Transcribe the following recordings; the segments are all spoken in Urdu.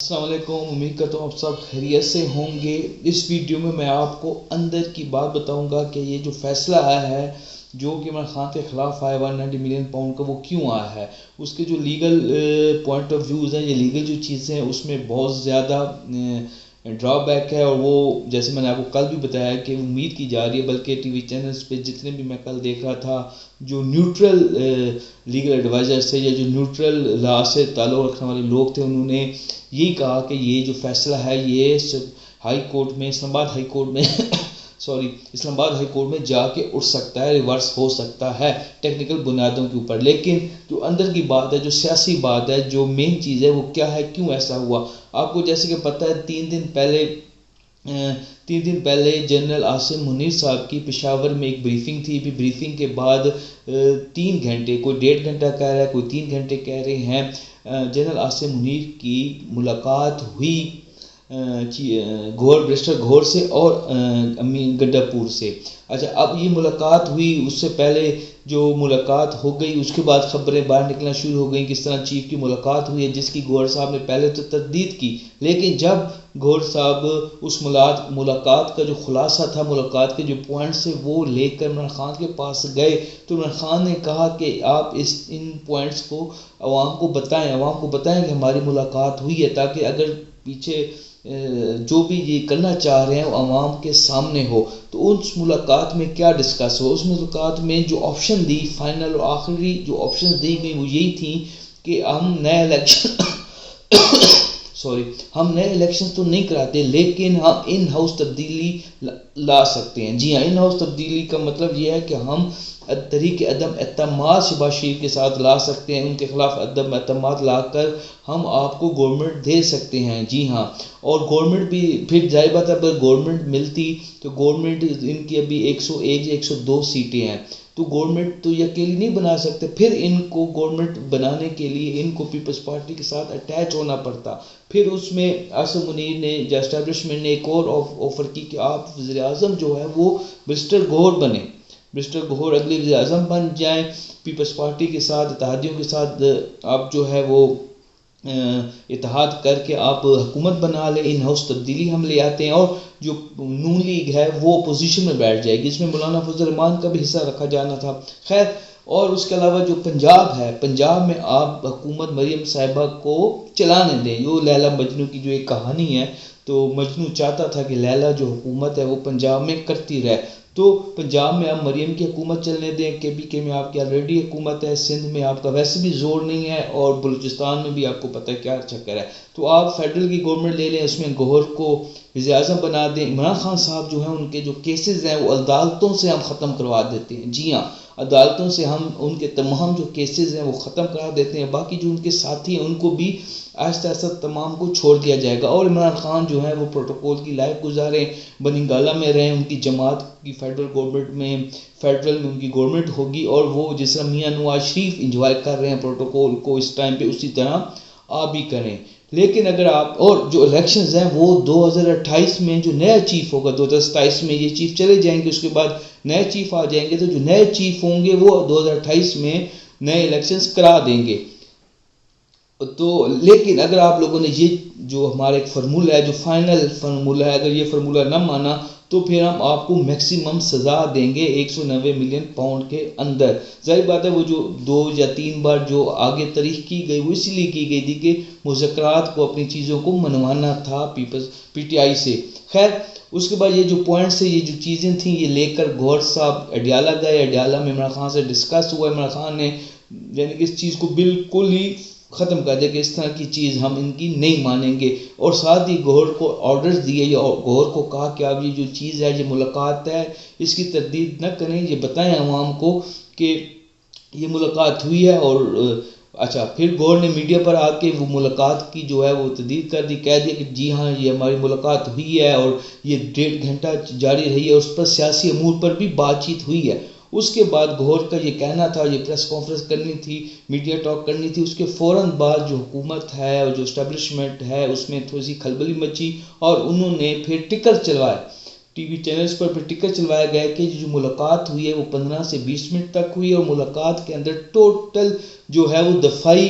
السلام علیکم، امید کرتا ہوں آپ سب خیریت سے ہوں گے۔ اس ویڈیو میں آپ کو اندر کی بات بتاؤں گا کہ یہ جو فیصلہ آیا ہے جو کہ عمران خان کے خلاف آیا 190 ملین پاؤنڈ کا، وہ کیوں آیا ہے، اس کے جو لیگل پوائنٹ آف ویوز ہیں، یہ لیگل جو چیزیں ہیں اس میں بہت زیادہ ڈرا بیک ہے، اور وہ جیسے میں نے آپ کو کل بھی بتایا کہ امید کی جا رہی ہے، بلکہ ٹی وی چینلز پہ جتنے بھی میں کل دیکھ رہا تھا، جو نیوٹرل لیگل ایڈوائزر سے یا جو نیوٹرل لا سے تعلق رکھنے والے لوگ تھے، انہوں نے یہی کہا کہ یہ جو فیصلہ ہے یہ ہائی کورٹ میں اسلام آباد ہائی کورٹ میں اسلام آباد ہائی کورٹ میں جا کے اٹھ سکتا ہے، ریورس ہو سکتا ہے ٹیکنیکل بنیادوں کے اوپر۔ لیکن جو اندر کی بات ہے، جو سیاسی بات ہے، جو مین چیز ہے وہ کیا ہے، کیوں ایسا ہوا۔ آپ کو جیسے کہ پتہ ہے 3 دن پہلے جنرل عاصم منیر صاحب کی پشاور میں ایک بریفنگ تھی، بھی بریفنگ کے بعد 3 گھنٹے، کوئی 1.5 گھنٹہ کہہ رہا ہے، کوئی 3 گھنٹے کہہ رہے ہیں، جنرل عاصم منیر کی ملاقات ہوئی برسٹر گھور سے اور امین گڈا پور سے۔ اچھا، اب یہ ملاقات ہوئی، اس سے پہلے جو ملاقات ہو گئی اس کے بعد خبریں باہر نکلنا شروع ہو گئیں کس طرح چیف کی ملاقات ہوئی ہے، جس کی گور صاحب نے پہلے تو تردید کی، لیکن جب گور صاحب اس ملاقات کا جو خلاصہ تھا، ملاقات کے جو پوائنٹس تھے وہ لے کر عمران خان کے پاس گئے، تو عمران خان نے کہا کہ آپ ان پوائنٹس کو عوام کو بتائیں کہ ہماری ملاقات ہوئی ہے، تاکہ اگر پیچھے جو بھی یہ کرنا چاہ رہے ہیں وہ عوام کے سامنے ہو۔ تو اس ملاقات میں کیا ڈسکس ہو، اس ملاقات میں جو آپشن دی، فائنل اور آخری جو آپشن دی گئی وہ یہی تھی کہ ہم نئے الیکشن تو نہیں کراتے، لیکن ہم ان ہاؤس تبدیلی لا سکتے ہیں۔ جی ہاں، ان ہاؤس تبدیلی کا مطلب یہ ہے کہ ہم طریق عدم اعتماد شہباز شریف کے ساتھ لا سکتے ہیں، ان کے خلاف عدم اعتماد لا کر ہم آپ کو گورنمنٹ دے سکتے ہیں۔ جی ہاں، اور گورنمنٹ بھی پھر ظاہر بات ہے، اگر گورنمنٹ ملتی تو گورنمنٹ ان کی ابھی 101 یا 102 سیٹیں ہیں، تو گورنمنٹ تو یہ اکیلی نہیں بنا سکتے، پھر ان کو گورنمنٹ بنانے کے لیے ان کو پیپلز پارٹی کے ساتھ اٹیچ ہونا پڑتا۔ پھر اس میں عاصم منیر نے یا اسٹیبلشمنٹ نے ایک اور آفر کی کہ آپ وزیر اعظم جو ہے وہ برسٹر گھور بنے، برسٹر گھور اگلی وزیر اعظم بن جائیں، پیپلز پارٹی کے ساتھ، اتحادیوں کے ساتھ آپ جو ہے وہ اتحاد کر کے آپ حکومت بنا لیں، ان ہاؤس تبدیلی ہم لے آتے ہیں، اور جو نون لیگ ہے وہ اپوزیشن میں بیٹھ جائے گی، اس میں مولانا فضل الرحمان کا بھی حصہ رکھا جانا تھا۔ خیر، اور اس کے علاوہ جو پنجاب ہے، پنجاب میں آپ حکومت مریم صاحبہ کو چلانے دیں، جو لیلا مجنو کی جو ایک کہانی ہے، تو مجنو چاہتا تھا کہ لیلا جو حکومت ہے وہ پنجاب میں کرتی رہے، تو پنجاب میں آپ مریم کی حکومت چلنے دیں، کے بی کے میں آپ کی آلریڈی حکومت ہے، سندھ میں آپ کا ویسے بھی زور نہیں ہے، اور بلوچستان میں بھی آپ کو پتہ ہے کیا چکر ہے، تو آپ فیڈرل کی گورنمنٹ لے لیں، اس میں گوہر کو وزیر اعظم بنا دیں۔ عمران خان صاحب جو ہیں ان کے جو کیسز ہیں وہ عدالتوں سے ہم ختم کروا دیتے ہیں۔ جی ہاں، عدالتوں سے ہم ان کے تمام جو کیسز ہیں وہ ختم کرا دیتے ہیں، باقی جو ان کے ساتھی ہیں ان کو بھی آہستہ آہستہ تمام کو چھوڑ دیا جائے گا، اور عمران خان جو ہے وہ پروٹوکول کی لائف گزاریں، بنگالہ میں رہیں، ان کی جماعت کی فیڈرل میں ان کی گورنمنٹ ہوگی، اور وہ جس طرح میاں نواز شریف انجوائے کر رہے ہیں پروٹوکول کو اس ٹائم پہ، اسی طرح آپ بھی کریں۔ لیکن اگر آپ، اور جو الیکشنز ہیں وہ 2028 میں جو نیا چیف ہوگا، 2027 میں یہ چیف چلے جائیں گے، اس کے بعد نئے چیف آ جائیں گے، تو جو نئے چیف ہوں گے وہ 2028 میں نئے الیکشنز کرا دیں گے۔ تو لیکن اگر آپ لوگوں نے یہ جو ہمارا ایک فرمولہ ہے، جو فائنل فرمولہ ہے، اگر یہ فرمولہ نہ مانا تو پھر ہم آپ کو میکسیمم سزا دیں گے 190 ملین پاؤنڈ کے اندر۔ ظاہر بات ہے وہ جو 2 یا 3 بار جو آگے تاریخ کی گئی وہ اسی لیے کی گئی تھی کہ مذاکرات کو، اپنی چیزوں کو منوانا تھا پی ٹی آئی سے۔ خیر، اس کے بعد یہ جو پوائنٹس ہیں، یہ جو چیزیں تھیں، یہ لے کر گور صاحب اڈیالہ گئے، اڈیالہ میں عمران خان سے ڈسکس ہوا، عمران خان نے یعنی کہ اس چیز کو بالکل ہی ختم کر دیا کہ اس طرح کی چیز ہم ان کی نہیں مانیں گے، اور ساتھ ہی گوہر کو آرڈرز دیے، یا گوہر کو کہا کہ آپ یہ جو چیز ہے، یہ ملاقات ہے، اس کی تردید نہ کریں، یہ بتائیں عوام کو کہ یہ ملاقات ہوئی ہے۔ اور اچھا، پھر گوہر نے میڈیا پر آ کے وہ ملاقات کی جو ہے وہ تردید کر دی، کہہ دیا کہ جی ہاں یہ ہماری ملاقات ہوئی ہے، اور یہ 1.5 گھنٹہ جاری رہی ہے، اس پر سیاسی امور پر بھی بات چیت ہوئی ہے۔ اس کے بعد گوہر کا یہ کہنا تھا، یہ پریس کانفرنس کرنی تھی، میڈیا ٹاک کرنی تھی، اس کے فوراً بعد جو حکومت ہے اور جو اسٹیبلشمنٹ ہے اس میں تھوڑی سی کھلبلی مچی، اور انہوں نے پھر ٹکر چلوائے۔ ٹی وی چینلز پر ٹکر چلوایا گیا کہ جو ملاقات ہوئی ہے وہ 15 سے 20 منٹ تک ہوئی، اور ملاقات کے اندر ٹوٹل جو ہے وہ دفاعی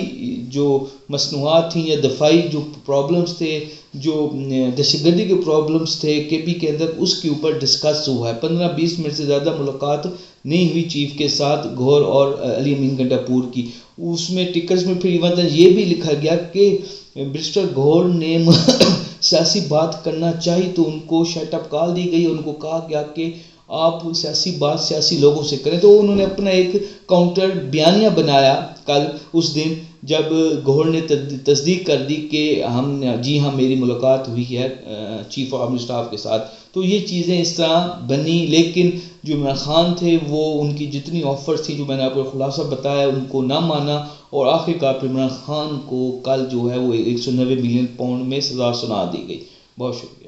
جو مصنوعات تھیں یا دفاعی جو پرابلمس تھے، جو دہشت گردی کے پرابلمس تھے کے پی کے اندر، اس کے اوپر ڈسکس ہوا ہے۔ 15-20 منٹ سے زیادہ ملاقات نہیں ہوئی چیف کے ساتھ گھور اور علی امین گنڈاپور کی۔ اس میں ٹکرز میں پھر ایون یہ بھی لکھا گیا کہ برسٹر گھور نے سیاسی بات کرنا چاہی تو ان کو شٹ اپ کال دی گئی، ان کو کہا گیا کہ آپ سیاسی بات سیاسی لوگوں سے کریں، تو انہوں نے اپنا ایک کاؤنٹر بیانیہ بنایا کل اس دن جب گھور نے تصدیق کر دی کہ جی ہاں میری ملاقات ہوئی ہے چیف آف آرمی اسٹاف کے ساتھ۔ تو یہ چیزیں اس طرح بنی، لیکن جو عمران خان تھے وہ ان کی جتنی آفرز تھی جو میں نے آپ کو خلاصہ بتایا ان کو نہ مانا، اور آخر کار عمران خان کو کل جو ہے وہ 190 ملین پاؤنڈ میں سزا سنا دی گئی۔ بہت شکریہ۔